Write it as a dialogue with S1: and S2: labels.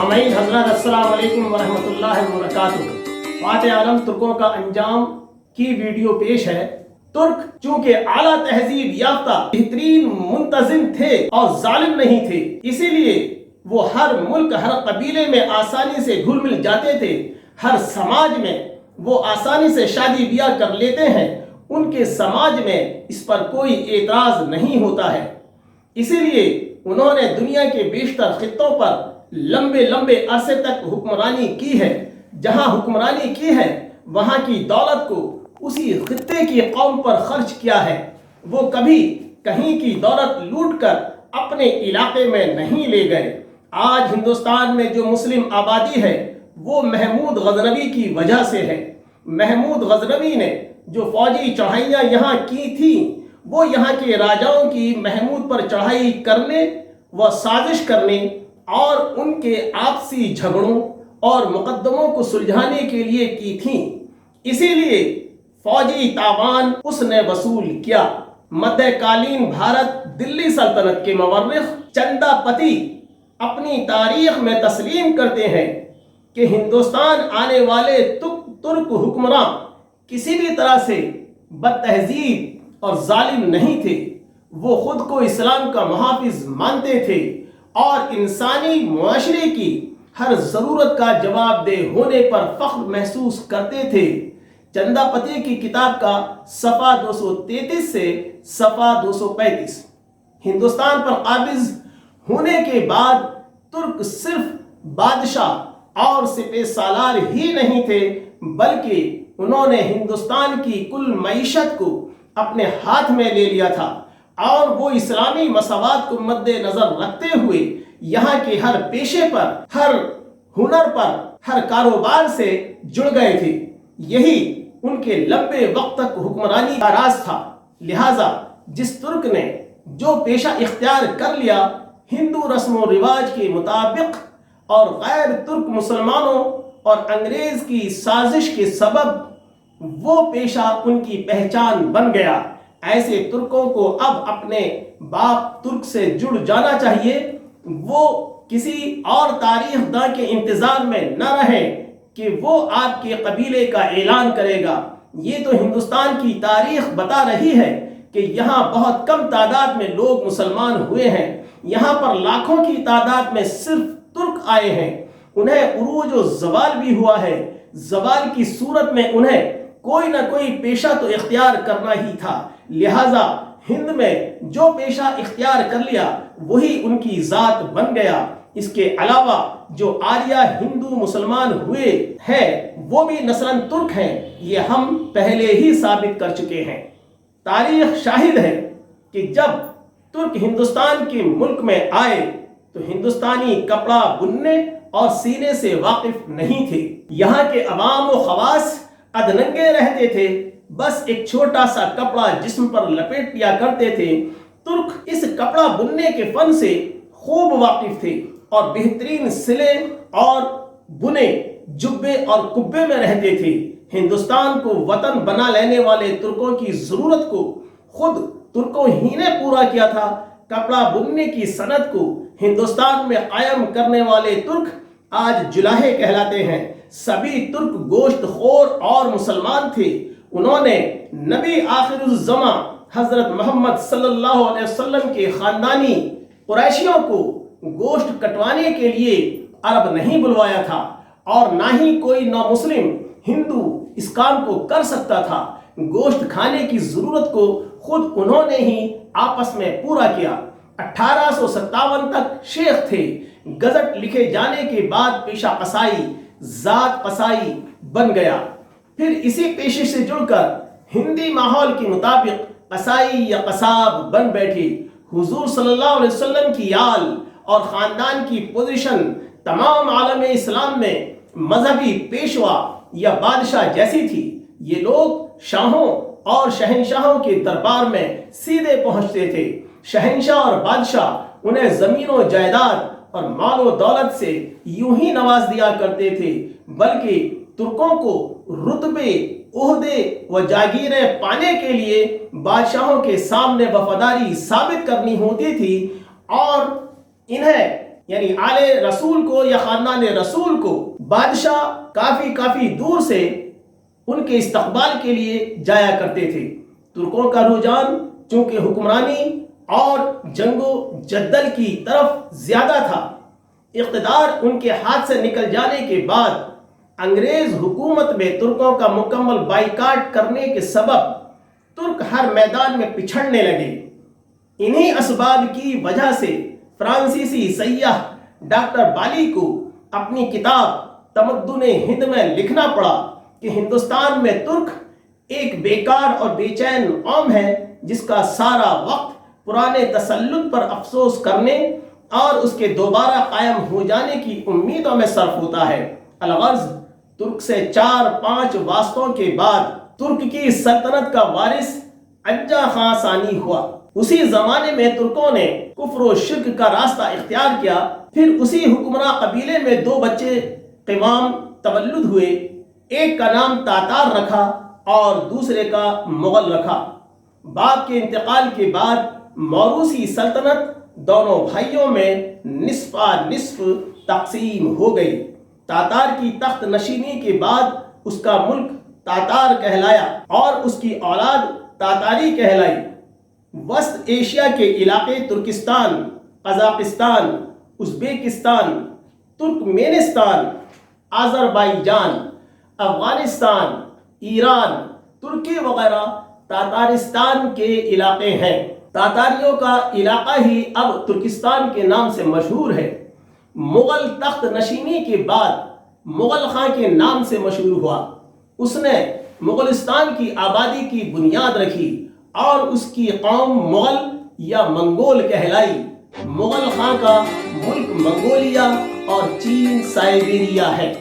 S1: सामीन हजरत अस्सलाम वालेकुम वरहमतुल्लाहि वबरकातुहू। फातह आलम तुर्कों का अंजाम की वीडियो पेश है। तुर्क चूंकि आला तहजीब याफ्ता बेहतरीन मुंतजिम थे और जालिम नहीं थे, इसीलिए वो हर मुल्क हर कबीले में आसानी से घुल मिल जाते थे। हर समाज में वो आसानी से शादी ब्याह कर लेते हैं। उनके समाज में इस पर कोई एतराज नहीं होता है। इसीलिए उन्होंने दुनिया के बेशतर खित्तों पर लंबे लंबे अरसे तक हुक्मरानी की है। जहां हुक्मरानी की है वहां की दौलत को उसी खित्ते की कौम पर खर्च किया है। वो कभी कहीं की दौलत लूट कर अपने इलाके में नहीं ले गए। आज हिंदुस्तान में जो मुस्लिम आबादी है वो महमूद गजनवी की वजह से है। महमूद गजनवी ने जो फौजी चढ़ाइयाँ यहाँ की थी, वो यहाँ के राजाओं की महमूद पर चढ़ाई करने व साजिश करने और उनके आपसी झगड़ों और मुकदमों को सुलझाने के लिए की थी। इसीलिए फौजी तावान उसने वसूल किया। मध्यकालीन भारत दिल्ली सल्तनत के मवर्रिख चंदापति अपनी तारीख में तस्लीम करते हैं कि हिंदुस्तान आने वाले तुर्क हुक्मरान किसी भी तरह से बदतहजीब और जालिम नहीं थे। वो खुद को इस्लाम का मुहाफिज मानते थे और इंसानी मुआशरे की हर ज़रूरत का जवाबदेह होने पर फख्र महसूस करते थे। चंदापति की किताब का सफ़ा 233 से सफ़ा 235। हिंदुस्तान पर काबिज होने के बाद तुर्क सिर्फ बादशाह और सिपह सालार ही नहीं थे, बल्कि उन्होंने हिंदुस्तान की कुल मईशत को अपने हाथ में ले लिया था और वो इस्लामी मसवाद को मद्देनजर रखते हुए यहाँ के हर पेशे पर, हर हुनर पर, हर कारोबार से जुड़ गए थे। यही उनके लंबे वक्त तक हुक्मरानी का राज था। लिहाजा जिस तुर्क ने जो पेशा इख्तियार कर लिया, हिंदू रस्म रिवाज के मुताबिक और गैर तुर्क मुसलमानों और अंग्रेज की साजिश के सबब वो पेशा उनकी पहचान बन गया। ऐसे तुर्कों को अब अपने बाप तुर्क से जुड़ जाना चाहिए। वो किसी और तारीख दां के इंतजार में न रहे कि वो आपके कबीले का ऐलान करेगा। ये तो हिंदुस्तान की तारीख बता रही है कि यहाँ बहुत कम तादाद में लोग मुसलमान हुए हैं। यहाँ पर लाखों की तादाद में सिर्फ तुर्क आए हैं। उन्हें उरूज और जवाल भी हुआ है। जवाल की सूरत में उन्हें कोई ना कोई पेशा तो इख्तियार करना ही था। लिहाजा हिंद में जो पेशा इख्तियार कर लिया वही उनकी जात बन गया। इसके अलावा जो आर्या हिंदू मुसलमान हुए हैं वो भी नस्लन तुर्क हैं। ये हम पहले ही साबित कर चुके हैं। तारीख शाहिद है कि जब तुर्क हिंदुस्तान के मुल्क में आए तो हिंदुस्तानी कपड़ा बुनने और सीने से वाकिफ नहीं थे। यहाँ के अवाम व खवास अधनंगे रहते थे, बस एक छोटा सा कपड़ा जिस्म पर लपेट लिया करते थे। तुर्क इस कपड़ा बुनने के फन से खूब वाकिफ थे और बेहतरीन सिले और बुने जुब्बे और कुब्बे में रहते थे। हिंदुस्तान को वतन बना लेने वाले तुर्कों की जरूरत को खुद तुर्कों ही ने पूरा किया था। कपड़ा बुनने की सनत को हिंदुस्तान में कायम करने वाले तुर्क आज जुलाहे कहलाते हैं। सभी तुर्क गोश्त खोर और मुसलमान थे। उन्होंने नबी आखिरुज़्ज़मा हजरत मोहम्मद सल्लल्लाहु अलैहि वसल्लम के खानदानी कुरैशियों को गोश्त कटवाने के लिए अरब नहीं बुलवाया था और ना ही कोई नौ मुस्लिम हिंदू इस काम को कर सकता था। गोश्त खाने की जरूरत को खुद उन्होंने ही आपस में पूरा किया। 1857 तक शेख थे। गजट लिखे जाने के बाद पेशा कसाई जात कसाई बन गया। फिर इसी पेशे से जुड़कर हिंदी माहौल के मुताबिक कसाई या कसाब बन बैठे। हुजूर सल्लल्लाहु अलैहि वसल्लम की आल और ख़ानदान की पोजीशन तमाम आलम इस्लाम में मजहबी पेशवा या बादशाह जैसी थी। ये लोग शाहों और शहनशाहों के दरबार में सीधे पहुंचते थे। शहनशाह और बादशाह उन्हें ज़मीनों जायदाद और मालो दौलत से यूं ही नवाज दिया करते थे, बल्कि तुर्कों को रुतबे, ओहदे व जागीरें पाने के लिए बादशाहों के सामने वफादारी साबित करनी होती थी और इन्हें یعنی آل رسول کو یا خاندان رسول کو بادشاہ کافی دور سے ان کے استقبال کے لیے جایا کرتے تھے۔ ترکوں کا رجحان چونکہ حکمرانی اور جنگ و جدل کی طرف زیادہ تھا، اقتدار ان کے ہاتھ سے نکل جانے کے بعد انگریز حکومت میں ترکوں کا مکمل بائیکاٹ کرنے کے سبب ترک ہر میدان میں پچھڑنے لگے۔ انہی اسباب کی وجہ سے فرانسیسی سیاح ڈاکٹر بالی کو اپنی کتاب تمدن ہند میں لکھنا پڑا کہ ہندوستان میں ترک ایک بیکار اور بے چین قوم ہے جس کا سارا وقت پرانے تسلط پر افسوس کرنے اور اس کے دوبارہ قائم ہو جانے کی امیدوں میں صرف ہوتا ہے۔ الغرض ترک سے 4-5 واسطوں کے بعد ترک کی سلطنت کا وارث عجا خان ثانی ہوا۔ اسی زمانے میں ترکوں نے کفر و شرک کا راستہ اختیار کیا۔ پھر اسی حکمراں قبیلے میں 2 بچے قوام تولد ہوئے، ایک کا نام تاتار رکھا اور دوسرے کا مغل رکھا۔ باپ کے انتقال کے بعد موروثی سلطنت دونوں بھائیوں میں نصف تقسیم ہو گئی۔ تاتار کی تخت نشینی کے بعد اس کا ملک تاتار کہلایا اور اس کی اولاد تاتاری کہلائی۔ وسط ایشیا کے علاقے ترکستان، قزاقستان، ازبیکستان، ترکمینستان، آذربائیجان، افغانستان، ایران، ترکی وغیرہ تاتارستان کے علاقے ہیں۔ تاتاریوں کا علاقہ ہی اب ترکستان کے نام سے مشہور ہے۔ مغل تخت نشینی کے بعد مغل خان کے نام سے مشہور ہوا۔ اس نے مغلستان کی آبادی کی بنیاد رکھی اور اس کی قوم مغل یا منگول کہلائی۔ مغل خان کا ملک منگولیا اور چین سائبیریا ہے۔